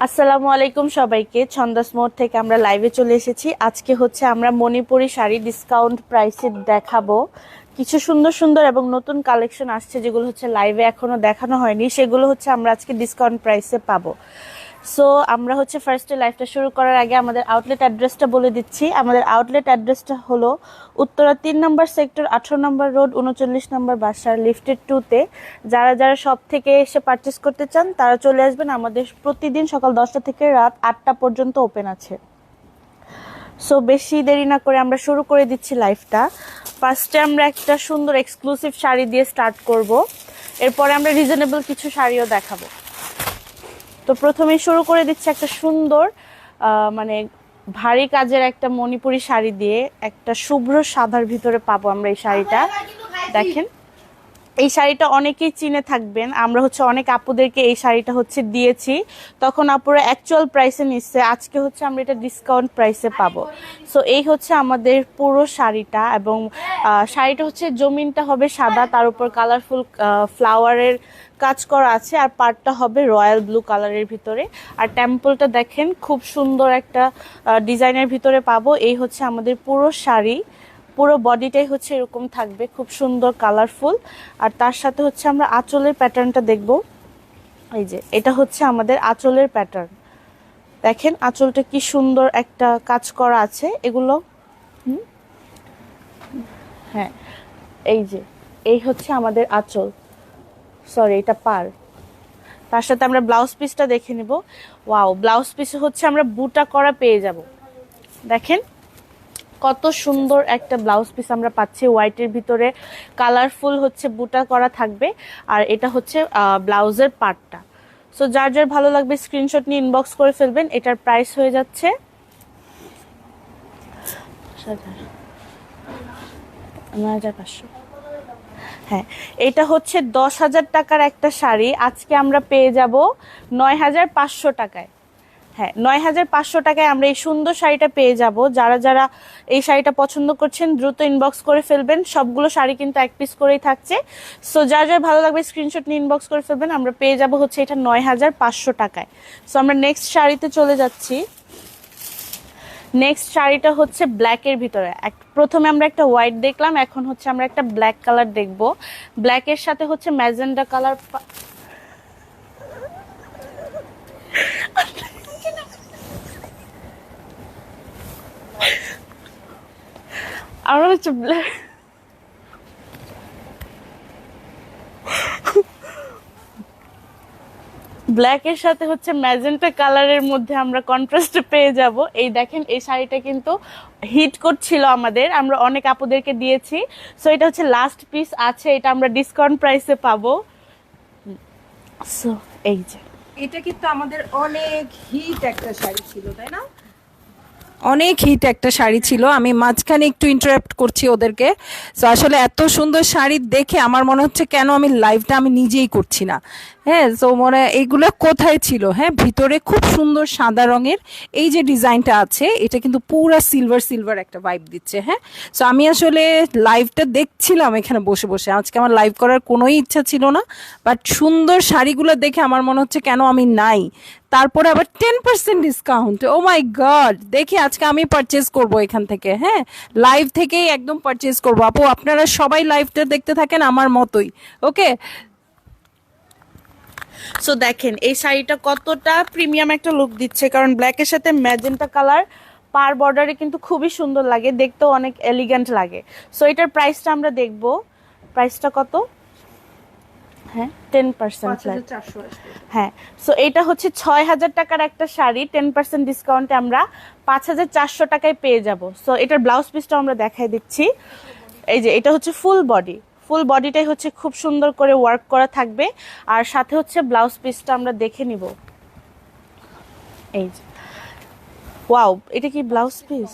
আসসালামু আলাইকুম সবাইকে। ছন্দাস মোড় থেকে আমরা লাইভে চলে এসেছি। আজকে হচ্ছে আমরা মণিপুরি শাড়ি ডিসকাউন্ট প্রাইসে দেখাবো। কিছু সুন্দর সুন্দর এবং নতুন কালেকশন আসছে যেগুলো হচ্ছে লাইভে এখনো দেখানো হয়নি, সেগুলো হচ্ছে আমরা আজকে ডিসকাউন্ট প্রাইসে পাবো। সো আমরা হচ্ছে ফার্স্টে লাইভটা শুরু করার আগে আমাদের আউটলেট অ্যাড্রেসটা বলে দিচ্ছি। আমাদের আউটলেট অ্যাড্রেসটা হলো উত্তরা ৩ নম্বর সেক্টর, ১৮ নম্বর রোড, ৩৯ নম্বর বাসার, লিফটেড 2-তে। যারা যারা সব থেকে এসে পারচেস করতে চান তারা চলে আসবেন। আমাদের প্রতিদিন সকাল 10টা থেকে রাত 8টা পর্যন্ত ওপেন আছে। সো বেশি দেরি না করে আমরা শুরু করে দিচ্ছি লাইভটা। ফার্স্টে আমরা একটা সুন্দর এক্সক্লুসিভ শাড়ি দিয়ে স্টার্ট করব, এরপরে আমরা রিজনেবল কিছু শাড়িও দেখাবো। তো প্রথমেই শুরু করে দিচ্ছি একটা সুন্দর মানে ভারী কাজের একটা মণিপুরি শাড়ি দিয়ে। একটা শুভ্র সাদার ভিতরে পাবো আমরা এই শাড়িটা। দেখেন, এই শাড়িটা অনেকেই চিনে থাকবেন। আমরা হচ্ছে অনেক আপুদেরকে এই শাড়িটা হচ্ছে দিয়েছি, তখন আপুরা অ্যাকচুয়াল প্রাইসে নিচ্ছে। আজকে হচ্ছে আমরা এটা ডিসকাউন্ট প্রাইসে পাবো। সো এই হচ্ছে আমাদের পুরো শাড়িটা, এবং শাড়িটা হচ্ছে জমিনটা হবে সাদা, তার উপর কালারফুল ফ্লাওয়ারের কাজ করা আছে, আর পাড়টা হবে রয়্যাল ব্লু কালারের ভিতরে। আর টেম্পলটা দেখেন, খুব সুন্দর একটা ডিজাইনের ভিতরে পাবো। এই হচ্ছে আমাদের পুরো শাড়ি, পুরো বডিটাই হচ্ছে এরকম থাকবে, খুব সুন্দর কালারফুল। আর তার সাথে হচ্ছে আমরা আঁচলের প্যাটার্নটা দেখব। এই যে এটা হচ্ছে আমাদের আঁচলের প্যাটার্ন। দেখেন আঁচলটা কি সুন্দর একটা কাজ করা আছে এগুলো। হ্যাঁ, এই যে এই হচ্ছে আমাদের আঁচল, সরি এটা পাড়। তার সাথে আমরা ব্লাউজ পিসটা দেখে নিব। ওয়াও, ব্লাউজ পিসে হচ্ছে আমরা বুটা করা পেয়ে যাব। দেখেন কত সুন্দর একটা ব্লাউজ পিস আমরা পাচ্ছি, হোয়াইটের ভিতরে কালারফুল হচ্ছে বুটা করা থাকবে। আর এটা হচ্ছে ব্লাউজের পার্টটা। সো যার যার ভালো লাগবে স্ক্রিনশট নিয়ে ইনবক্স করে ফেলবেন। এটার প্রাইস হয়ে যাচ্ছে ৯,৫০০। হ্যাঁ, এটা হচ্ছে ১০,০০০ টাকার একটা শাড়ি, আজকে আমরা পেয়ে যাব ৯,৫০০ টাকায়। হ্যাঁ, ৯,৫০০ টাকায় আমরা এই সুন্দর শাড়িটা পেয়ে যাব। যারা যারা এই শাড়িটা পছন্দ করছেন দ্রুত ইনবক্স করে ফেলবেন। সবগুলো শাড়ি কিন্তু এক পিস করেই থাকছে। সো যার যার ভালো লাগবে স্ক্রিনশট নিয়ে ইনবক্স করে ফেলবেন। আমরা পেয়ে যাব হচ্ছে এটা ৯,৫০০ টাকায়। সো আমরা নেক্সট শাড়িতে চলে যাচ্ছি। নেক্সট শাড়িটা হচ্ছে ব্ল্যাকের ভিতরে। প্রথমে আমরা একটা হোয়াইট দেখলাম, এখন হচ্ছে আমরা একটা ব্ল্যাক কালার দেখব। ব্ল্যাকের সাথে হচ্ছে ম্যাজেন্ডা কালার। আমরা হচ্ছে ব্ল্যাকের সাথে হচ্ছে ম্যাজেন্টা কালারের মধ্যে আমরা কন্ট্রাস্টে পেয়ে যাব। এই দেখেন, এই শাড়িটা কিন্তু হিট করছিল আমাদের, আমরা অনেক আপুদেরকে দিয়েছি। সো এটা হচ্ছে লাস্ট পিস আছে, এটা আমরা ডিসকাউন্ট প্রাইসে পাবো। সো এই যে এটা কিন্তু আমাদের অনেক হিট একটা শাড়ি ছিল, তাই না? অনেক হিট একটা শাড়ি ছিল। আমি মাঝখানে একটু ইন্টারাপ্ট করছি ওদেরকে। তো আসলে এত সুন্দর শাড়ি দেখে আমার মনে হচ্ছে কেন আমি লাইভটা আমি নিজেই করছি না। হ্যাঁ, তো মনে এইগুলো কোথায় ছিল। হ্যাঁ, ভিতরে খুব সুন্দর সাদা রঙের এই যে ডিজাইনটা আছে, এটা কিন্তু পুরা সিলভার সিলভার একটা ভাইব দিচ্ছে। হ্যাঁ, সো আমি আসলে লাইভটা দেখছিলাম এখানে বসে বসে। আজকে আমার লাইভ করার কোনোই ইচ্ছা ছিল না, বাট সুন্দর শাড়িগুলো দেখে আমার মনে হচ্ছে কেন আমি নাই। তারপরে আবার 10% ডিসকাউন্ট, ও মাই গড! দেখি আজকে আমি পারচেজ করব এখান থেকে। হ্যাঁ, লাইভ থেকেই একদম পারচেজ করব। আপু আপনারা সবাই লাইভটা দেখতে থাকেন আমার মতোই, ওকে? সো দেখেন এই শাড়িটা কতটা প্রিমিয়াম একটা লুক দিচ্ছে, কারণ ব্ল্যাকের সাথে ম্যাজেন্টা কালার পার বর্ডারে কিন্তু খুবই সুন্দর লাগে, দেখতেও অনেক এলিগেন্ট লাগে। সো এটার প্রাইসটা আমরা দেখব। প্রাইসটা কত? হ্যাঁ, 10% ফ্ল্যাট। হ্যাঁ, সো এটা হচ্ছে ৬,০০০ টাকার একটা শাড়ি, 10% ডিসকাউন্টে আমরা ৫,৪০০ টাকায় পেয়ে যাব। সো এটার ব্লাউজ পিসটা আমরা দেখাই দিচ্ছি। এই যে এটা হচ্ছে ফুল বডি, ফুল বডিটাই হচ্ছে খুব সুন্দর করে ওয়ার্ক করা থাকবে। আর সাথে হচ্ছে ব্লাউজ পিসটা আমরা দেখে নিব। এই যে ওয়াও, এটা কি ব্লাউজ পিস?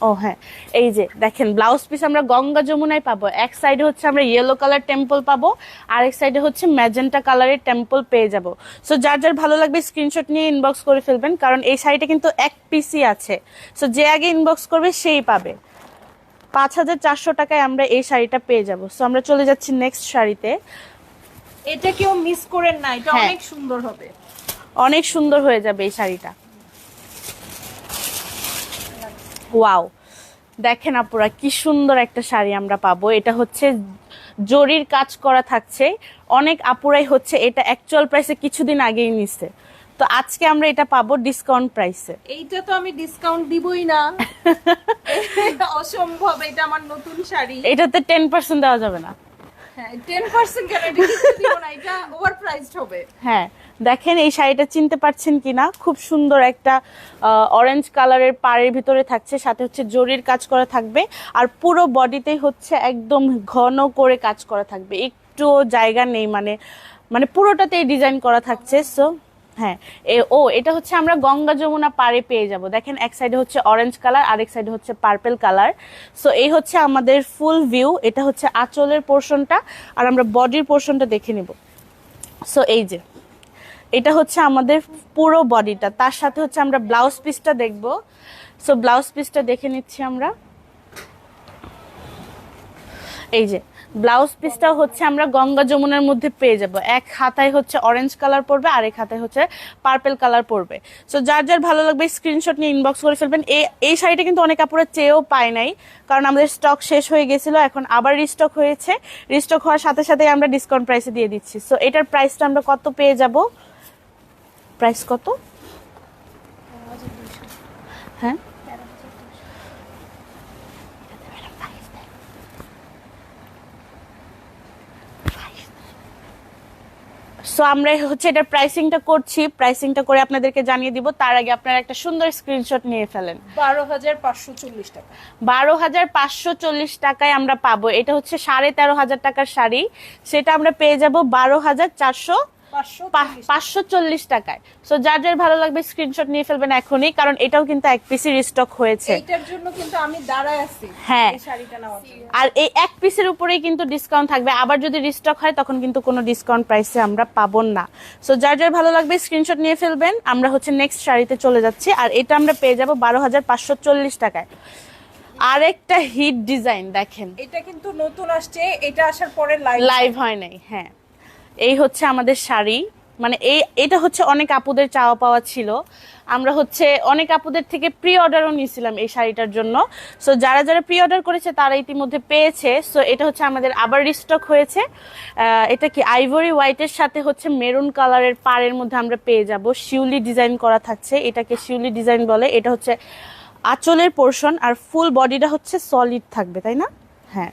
ও হ্যাঁ, এই যে দেখেন ব্লাউজ পিস আমরা গঙ্গা যমুনায় পাবো। এক সাইডে হচ্ছে আমরা ইয়েলো কালার টেম্পল পাবো, আর এক সাইডে হচ্ছে ম্যাজেন্টা কালারের টেম্পল পেয়ে যাব। সো যার যার ভালো লাগবে স্ক্রিনশট নিয়ে ইনবক্স করে ফেলবেন, কারণ এই শাড়িটা কিন্তু এক পিসই আছে। সো যে আগে ইনবক্স করবে সেই পাবে। ৫,৪০০ টাকায় আমরা এই শাড়িটা পেয়ে যাব। সো আমরা চলে যাচ্ছি নেক্সট শাড়িতে। এটা কেউ মিস করেন না, এটা হ্যাঁ। অনেক সুন্দর হবে। অনেক সুন্দর হয়ে যাবে এই শাড়িটা। ওয়াও, দেখেন আপুরা কি সুন্দর একটা শাড়ি আমরা পাবো। এটা হচ্ছে জরির কাজ করা থাকছে। অনেক আপুরাই হচ্ছে এটা অ্যাকচুয়াল প্রাইসে কিছুদিন আগেই নিছে, তো আজকে আমরা এটা পাবো ডিসকাউন্ট প্রাইসে। এইটা তো আমি ডিসকাউন্ট দিবই না, এটা অসম্ভব, এটা আমার নতুন শাড়ি। এটাতে 10% দেওয়া যাবে না। হ্যাঁ 10% কেন, এটা কিছু দিব না, এটা ওভার প্রাইসড হবে। হ্যাঁ, দেখেন এই শাড়িটা চিনতে পারছেন কিনা, খুব সুন্দর একটা অরেঞ্জ কালারের পাড়ের ভিতরে থাকছে, সাথে হচ্ছে জরির কাজ করা থাকবে, আর পুরো বডিতেই হচ্ছে একদম ঘন করে কাজ করা থাকবে, একটু জায়গা নেই, মানে মানে পুরোটাতেই ডিজাইন করা থাকছে। সো হ্যাঁ, এটা হচ্ছে আমরা গঙ্গা যমুনা পাড়ে পেয়ে যাব। দেখেন এক সাইডে হচ্ছে অরেঞ্জ কালার, আরেক সাইডে হচ্ছে পার্পল কালার। সো এই হচ্ছে আমাদের ফুল ভিউ। এটা হচ্ছে আঁচলের পোর্শনটা, আর আমরা বডির পোর্শনটা দেখে নেব। সো এই যে এটা হচ্ছে আমাদের পুরো বডিটা, তার সাথে হচ্ছে আমরা ব্লাউজ পিসটা দেখব। সো ব্লাউজ পিসটা দেখে নিচ্ছি আমরা। এই যে ব্লাউজ পিসটা হচ্ছে আমরা গঙ্গা যমুনার মধ্যে পেয়ে যাব। এক হাতায় হচ্ছে অরেঞ্জ কালার পড়বে, আর এক হাতায় হচ্ছে পার্পল কালার পড়বে। সো যার যার ভালো লাগবে স্ক্রিনশট নিয়ে ইনবক্স করে ফেলবেন। এই শাড়িটা কিন্তু অনেক আপুরা চেয়েও পায় নাই, কারণ আমাদের স্টক শেষ হয়ে গেছিল, এখন আবার রিস্টক হয়েছে। রিস্টক হওয়ার সাথে সাথে আমরা ডিসকাউন্ট প্রাইসে দিয়ে দিচ্ছি। সো এটার প্রাইসটা আমরা কত পেয়ে যাব? প্রাইস কত? হ্যাঁ, সো আমরা হচ্ছে এটা প্রাইসিংটা করছি, প্রাইসিংটা করে আপনাদেরকে জানিয়ে দিব। তার আগে আপনারা একটা সুন্দর স্ক্রিনশট নিয়ে ফেলেন। 12,540 টাকা। 12,540 টাকায় আমরা পাবো। এটা হচ্ছে 13,500 টাকার শাড়ি, সেটা আমরা পেয়ে যাব 12,540 টাকায়। সো যার যার ভালো লাগবে স্ক্রিনশট নিয়ে ফেলবেন এখনই, কারণ এটাও কিন্তু এক পিসের স্টক হয়েছে। এইটার জন্য কিন্তু আমি দাঁড়ায় আছি, হ্যাঁ, এই শাড়িটা নেওয়ার জন্য। আর এই এক পিসের উপরেই কিন্তু ডিসকাউন্ট থাকবে। আবার যদি রিস্টক হয় তখন কিন্তু কোনো ডিসকাউন্ট প্রাইসে আমরা পাবো না। সো যার যার ভালো লাগবে স্ক্রিনশট নিয়ে ফেলবেন। আমরা হচ্ছে নেক্সট শাড়িতে চলে যাচ্ছি, আর এটা আমরা পেয়ে যাব 12,540 টাকায়। আরেকটা হিট ডিজাইন দেখেন, এটা কিন্তু নতুন আসছে, এটা আসার পরে লাইভ হয় নাই। হ্যাঁ, এই হচ্ছে আমাদের শাড়ি, মানে এটা হচ্ছে অনেক আপুদের চাওয়া পাওয়া ছিল। আমরা হচ্ছে অনেক আপুদের থেকে প্রি অর্ডারও নিয়েছিলাম এই শাড়িটার জন্য। সো যারা যারা প্রি অর্ডার করেছে তারা ইতিমধ্যে পেয়েছে। সো এটা হচ্ছে আমাদের আবার রিস্টক হয়েছে। এটা কি আইভরি হোয়াইটের সাথে হচ্ছে মেরুন কালারের পাড়ের মধ্যে আমরা পেয়ে যাব। শিউলি ডিজাইন করা থাকছে, এটাকে শিউলি ডিজাইন বলে। এটা হচ্ছে আঁচলের পোর্শন, আর ফুল বডিটা হচ্ছে সলিড থাকবে, তাই না? হ্যাঁ,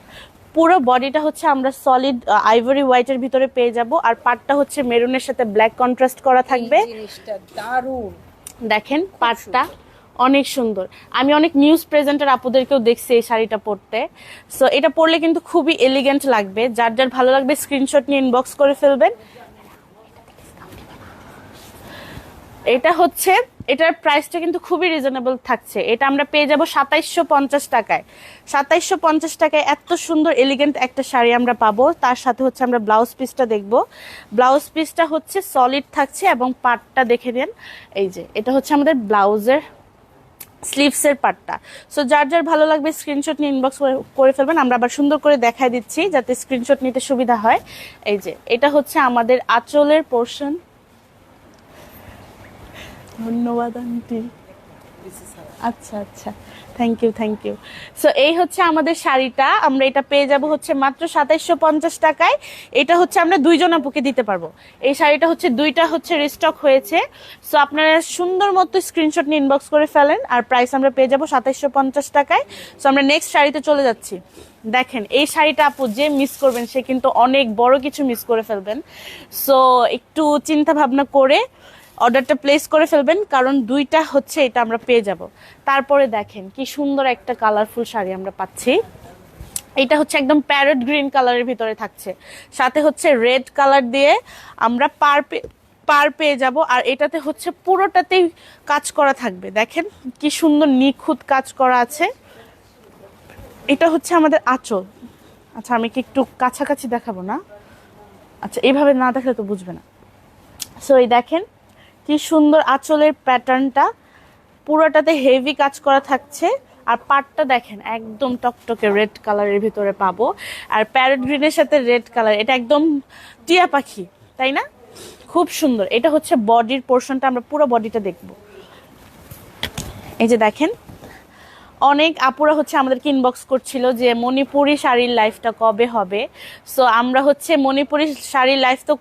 পুরো বডিটা হচ্ছে আমরা সলিড আইভরি হোয়াইটের ভিতরে পেয়ে যাব, আর পাটটা হচ্ছে মেরুনের সাথে ব্ল্যাক কন্ট্রাস্ট করা থাকবে। জিনিসটা দারুণ, দেখেন পাটটা অনেক সুন্দর। আমি অনেক নিউজ প্রেজেন্টার আপুদেরকেও দেখছি এই শাড়িটা পরতে। সো এটা পরলে কিন্তু খুবই এলিগেন্ট লাগবে। যার যার ভালো লাগবে স্ক্রিনশট নিয়ে ইনবক্স করে ফেলবেন। এটা হচ্ছে, এটার প্রাইসটা কিন্তু খুবই রিজনেবল থাকছে। এটা আমরা পেয়ে যাব 2750 টাকায়। 2750 টাকায় এত সুন্দর এলিগেন্ট একটা শাড়ি আমরা পাবো। তার সাথে হচ্ছে আমরা ব্লাউজ পিসটা দেখব। ব্লাউজ পিসটা হচ্ছে সলিড থাকছে, এবং পাটটা দেখে নেন। এই যে এটা হচ্ছে আমাদের ব্লাউজের স্লিভসের পাটটা। সো যার যার ভালো লাগবে স্ক্রিনশট নিয়ে ইনবক্স করে ফেলবেন। আমরা আবার সুন্দর করে দেখায় দিচ্ছি যাতে স্ক্রিনশট নিতে সুবিধা হয়। এই যে এটা হচ্ছে আমাদের আঁচলের পোর্শন। ধন্যবাদ আন্টি। আচ্ছা আচ্ছা, thank you thank you. So এই হচ্ছে আমাদের শাড়িটা, আমরা এটা পেয়ে যাব হচ্ছে মাত্র 2750 টাকায়। এটা হচ্ছে আমরা দুইজন আপুকে দিতে পারবো। এই শাড়িটা হচ্ছে দুইটা হচ্ছে রিস্টক হয়েছে। সো আপনারা সুন্দর মতো স্ক্রিনশট নিয়ে ইনবক্স করে ফেলেন, আর প্রাইস আমরা পেয়ে যাব 2750 টাকায়। সো আমরা নেক্সট শাড়িতে চলে যাচ্ছি। দেখেন এই শাড়িটা আপু যে মিস করবেন সে কিন্তু অনেক বড় কিছু মিস করে ফেলবেন। সো একটু চিন্তা ভাবনা করে অর্ডারটা প্লেস করে ফেলবেন, কারণ দুইটা হচ্ছে এটা আমরা পেয়ে যাব। তারপরে দেখেন কি সুন্দর একটা কালারফুল শাড়ি আমরা পাচ্ছি। এটা হচ্ছে একদম প্যারট গ্রিন কালারের ভিতরে থাকছে, সাথে হচ্ছে রেড কালার দিয়ে আমরা পার পেয়ে যাব। আর এটাতে হচ্ছে পুরোটাতেই কাজ করা থাকবে। দেখেন কি সুন্দর নিখুঁত কাজ করা আছে। এটা হচ্ছে আমাদের আঁচল। আচ্ছা, আমি কি একটু কাছাকাছি দেখাবো না? আচ্ছা, এইভাবে না দেখলে তো বুঝবে না। সো এই দেখেন কি সুন্দর আঁচলের প্যাটার্নটা, পুরোটাতে হেভি কাজ করা থাকছে। আর পাটটা দেখেন একদম টকটকে রেড কালারের ভিতরে পাবো। আর প্যারট গ্রিনের সাথে রেড কালার, এটা একদম টিয়া পাখি, তাই না? খুব সুন্দর। এটা হচ্ছে বডির পোর্শনটা, আমরা পুরো বডিটা দেখবো। এই যে দেখেন, অনেক আপুরা হচ্ছে আমাদেরকে ইনবক্স করছিল যে মণিপুরি শাড়ির লাইফটা কবে হবে। সো আমরা হচ্ছে মণিপুরি শাড়ির লাইফ তো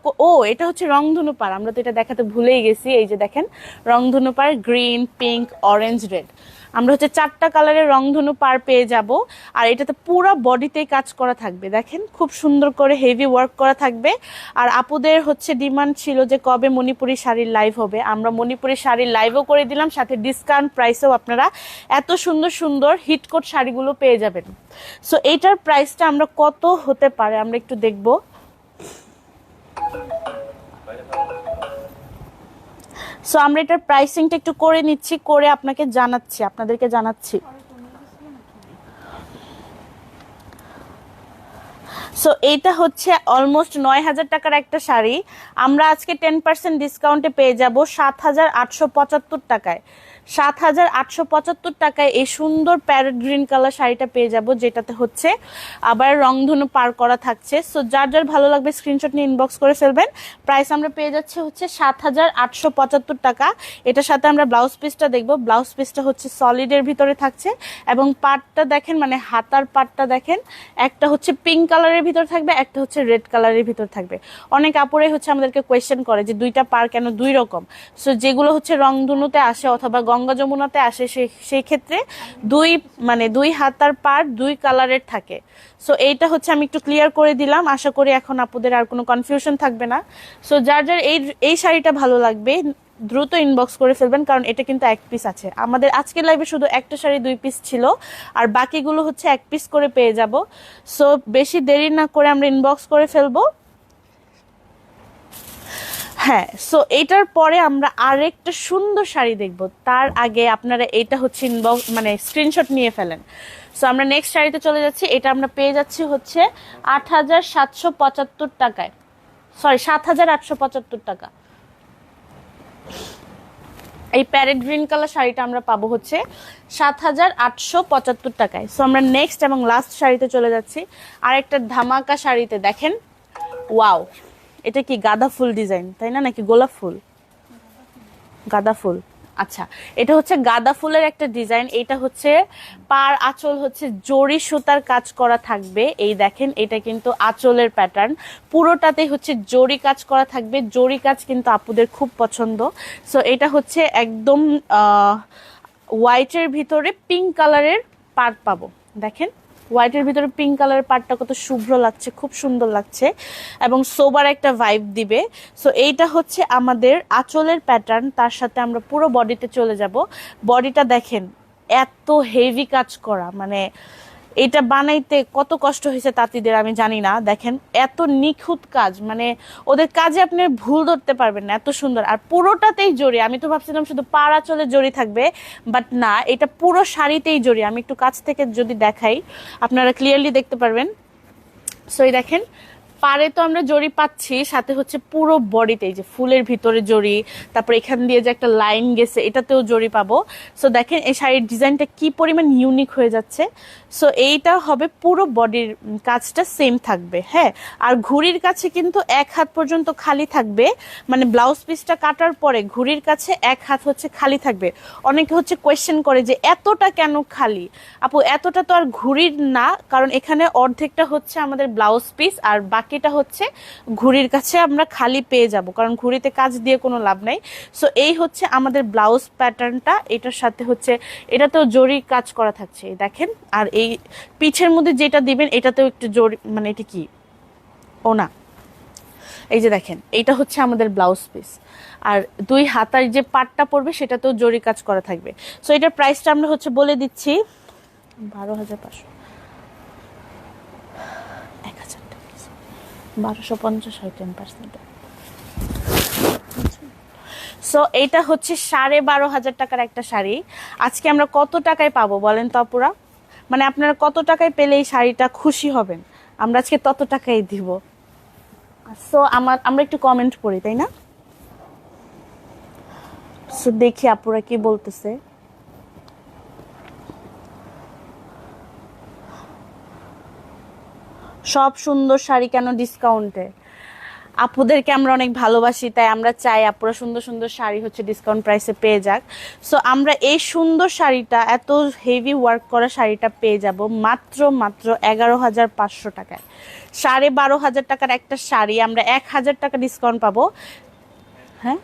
এটা হচ্ছে রংধনু পাড়, আমরা তো এটা দেখাতে ভুলেই গেছি। এই যে দেখেন রংধনু পাড়, গ্রিন, পিঙ্ক, অরেঞ্জ, রেড, আমরা হচ্ছে 4টা কালারের রংধনু পার পেয়ে যাব। আর এটাতে পুরো বডিতেই কাজ করা থাকবে, দেখেন খুব সুন্দর করে হেভি ওয়ার্ক করা থাকবে। আর আপুদের হচ্ছে ডিমান্ড ছিল যে কবে মণিপুরি শাড়ির লাইভ হবে, আমরা মণিপুরি শাড়ির লাইভও করে দিলাম, সাথে ডিসকাউন্ট প্রাইসেও আপনারা এত সুন্দর সুন্দর হিটকোট শাড়িগুলো পেয়ে যাবেন। সো এইটার প্রাইসটা আমরা কত হতে পারে আমরা একটু দেখব। সো আমরা এটার প্রাইসিংটা একটু করে নিচ্ছি, করে আপনাদেরকে জানাচ্ছি। সো এইটা হচ্ছে অলমোস্ট 9,000 টাকার একটা শাড়ি, আমরা আজকে 10% ডিসকাউন্টে পেয়ে যাব 7,875 টাকায়। 7,875 টাকায় এই সুন্দর প্যারট গ্রিন কালার শাড়িটা পেয়ে যাব, যেটাতে হচ্ছে আবার রংধনু পার করা থাকছে। সো যার যার ভালো লাগবে স্ক্রিনশট নিয়ে ইনবক্স করে ফেলবেন। প্রাইস আমরা পেয়ে যাচ্ছি হচ্ছে 7,875 টাকা। এটার সাথে আমরা ব্লাউজ পিসটা দেখবো। ব্লাউজ পিসটা হচ্ছে সলিডের ভিতরে থাকছে এবং পাটটা দেখেন, মানে হাতার পাটটা দেখেন, একটা হচ্ছে পিঙ্ক কালারের ভিতর থাকবে, একটা হচ্ছে রেড কালারের ভিতর থাকবে। অনেক আপুরাই হচ্ছে আমাদেরকে কোয়েশ্চেন করে যে দুইটা পার কেন দুই রকম। সো যেগুলো হচ্ছে রংধনুতে আসে অথবা গঙ্গা যমুনাতে আসে সেই ক্ষেত্রে দুই হাতার পার দুই কালারের থাকে। সো এইটা হচ্ছে আমি একটু ক্লিয়ার করে দিলাম, আশা করি এখন আপুদের আর কোনো কনফিউশন থাকবে না। সো যার যার এই শাড়িটা ভালো লাগবে দ্রুত ইনবক্স করে ফেলবেন, কারণ এটা কিন্তু এক পিস আছে। আমাদের আজকের লাইভে শুধু একটা শাড়ি 2 পিস ছিল, আর বাকিগুলো হচ্ছে 1 পিস করে পেয়ে যাব। সো বেশি দেরি না করে আমরা ইনবক্স করে ফেলবো। হ্যাঁ, সো এটার পরে আমরা আরেকটা সুন্দর শাড়ি দেখব, তার আগে আপনারা এটা হচ্ছে স্ক্রিনশট নিয়ে ফেলেন। সো আমরা নেক্সট শাড়িতে চলে যাচ্ছি। এটা আমরা পেয়ে যাচ্ছি হচ্ছে 8,775 টাকায়, সরি 7,875 টাকা। এই প্যারেট গ্রিন কালার শাড়িটা আমরা পাবো হচ্ছে 7,875 টাকায়। সো আমরা নেক্সট এবং লাস্ট শাড়িতে চলে যাচ্ছি, আর একটা ধামাকা শাড়িতে। দেখেন, ওয়াও, এটা কি গাঁদা ফুল ডিজাইন, তাই না, নাকি গোলাপ ফুল? গাঁদা ফুল, আচ্ছা, এটা হচ্ছে গাঁদা ফুলের একটা ডিজাইন। এটা হচ্ছে পার আঁচল হচ্ছে জরি সুতার কাজ করা থাকবে। এই দেখেন, এটা কিন্তু আঁচলের প্যাটার্ন, পুরোটাতেই হচ্ছে জরি কাজ করা থাকবে। জরি কাজ কিন্তু আপুদের খুব পছন্দ। সো এটা হচ্ছে একদম হোয়াইটের ভিতরে পিঙ্ক কালারের পাড় পাবো। দেখেন, হোয়াইটের ভিতরে পিঙ্ক কালারের পাড়টা কত শুভ্র লাগছে, খুব সুন্দর লাগছে এবং সোবার একটা ভাইব দিবে। সো এইটা হচ্ছে আমাদের আঁচলের প্যাটার্ন, তার সাথে আমরা পুরো বডিতে চলে যাব। বডিটা দেখেন এত হেভি কাজ করা, মানে এটা বানাইতে কত কষ্ট হয়েছে তাঁতিদের আমি জানি না। দেখেন এত নিখুঁত কাজ, মানে ওদের কাজে আপনি ভুল ধরতে পারবেন না, এত সুন্দর। আর পুরোটাতেই জড়ি, আমি তো ভাবছিলাম শুধু পাড় আঁচলে জড়ি থাকবে, বাট না, এটা পুরো শাড়িতেই জড়ি। আমি একটু কাছ থেকে যদি দেখাই আপনারা ক্লিয়ারলি দেখতে পারবেন। সো এই দেখেন, পারে তো আমরা জড়ি পাচ্ছি, সাথে হচ্ছে পুরো বডিতে এই যে ফুলের ভিতরে জড়ি, তারপর এখান দিয়ে যে একটা লাইন গেছে এটাতেও জড়ি পাবো। সো দেখেন এই শাড়ির ডিজাইনটা কি পরিমাণ ইউনিক হয়ে যাচ্ছে। সো এইটা হবে পুরো বডির কাজটা সেম থাকবে। হ্যাঁ, আর ঘুড়ির কাছে কিন্তু 1 হাত পর্যন্ত খালি থাকবে, মানে ব্লাউজ পিসটা কাটার পরে ঘুড়ির কাছে 1 হাত হচ্ছে খালি থাকবে। অনেকে হচ্ছে কোয়েশ্চেন করে যে এতটা কেন খালি আপু, এতটা তো আর ঘুড়ির না, কারণ এখানে অর্ধেকটা হচ্ছে আমাদের ব্লাউজ পিস আর বাকিটা হচ্ছে ঘুড়ির কাছে আমরা খালি পেয়ে যাব, কারণ ঘুড়িতে কাজ দিয়ে কোনো লাভ নাই। সো এই হচ্ছে আমাদের ব্লাউজ প্যাটার্নটা, এটার সাথে হচ্ছে এটাতেও জরি কাজ করা থাকছে দেখেন। আর এই পিছের মধ্যে যেটা দিবেন এটাতেও একটু জরি, মানে এটা কি ওনা, এই যে দেখেন এইটা হচ্ছে আমাদের ব্লাউজ পিস। আর 2 হাতার যে পাটটা পড়বে সেটাতেও জরি কাজ করা থাকবে। সো এটার প্রাইসটা আমরা হচ্ছে বলে দিচ্ছি 12,500, 1,000 টাকা, 1250 হয় 10%। সো এইটা হচ্ছে 12,500 টাকার একটা শাড়ি। আজকে আমরা কত টাকায় পাবো বলেন তো আপুরা? মানে আপনারা কত টাকায় পেলে এই শাড়িটা খুশি হবেন? আমরা আজকে তত টাকাই দিব। সো আমরা একটু কমেন্ট করি, তাই না? সো দেখি আপুরা কি বলতেছে। সব সুন্দর শাড়ি কেন ডিসকাউন্টে? আপুদেরকে আমরা অনেক ভালোবাসি, তাই আমরা চাই আপুরা সুন্দর সুন্দর শাড়ি হচ্ছে ডিসকাউন্ট প্রাইসে পেয়ে যাক। সো আমরা এই সুন্দর শাড়িটা, এত হেভি ওয়ার্ক করা শাড়িটা পেয়ে যাব মাত্র 11,500 টাকায়। 12,500 টাকার একটা শাড়ি আমরা 1,000 টাকা ডিসকাউন্ট পাবো। হ্যাঁ,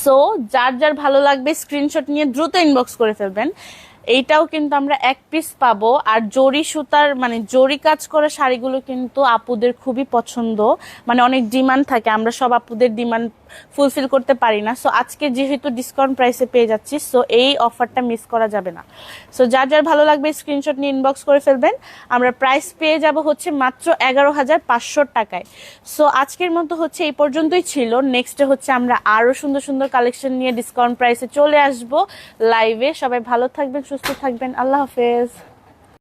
সো যার যার ভালো লাগবে স্ক্রিনশট নিয়ে দ্রুত ইনবক্স করে ফেলবেন। এইটাও কিন্তু আমরা এক পিস পাবো। আর জরি সুতার মানে জরি কাজ করা শাড়িগুলো কিন্তু আপুদের খুবই পছন্দ, মানে অনেক ডিমান্ড থাকে, আমরা সব আপুদের ডিমান্ড ফুলফিল করতে পারি না। সো আজকে যেহেতু ডিসকাউন্ট প্রাইসে পেয়ে যাচ্ছি, সো এই অফারটা মিস করা যাবে না। সো যার যার ভালো লাগবে স্ক্রিনশট নিয়ে ইনবক্স করে ফেলবেন। আমরা প্রাইস পেয়ে যাব হচ্ছে মাত্র 11,500 টাকায়। সো আজকের মতো হচ্ছে এই পর্যন্তই ছিল। নেক্সটে হচ্ছে আমরা আরো সুন্দর সুন্দর কালেকশন নিয়ে ডিসকাউন্ট প্রাইসে চলে আসব লাইভে। সবাই ভালো থাকবেন, সুস্থ থাকবেন, আল্লাহ হাফেজ।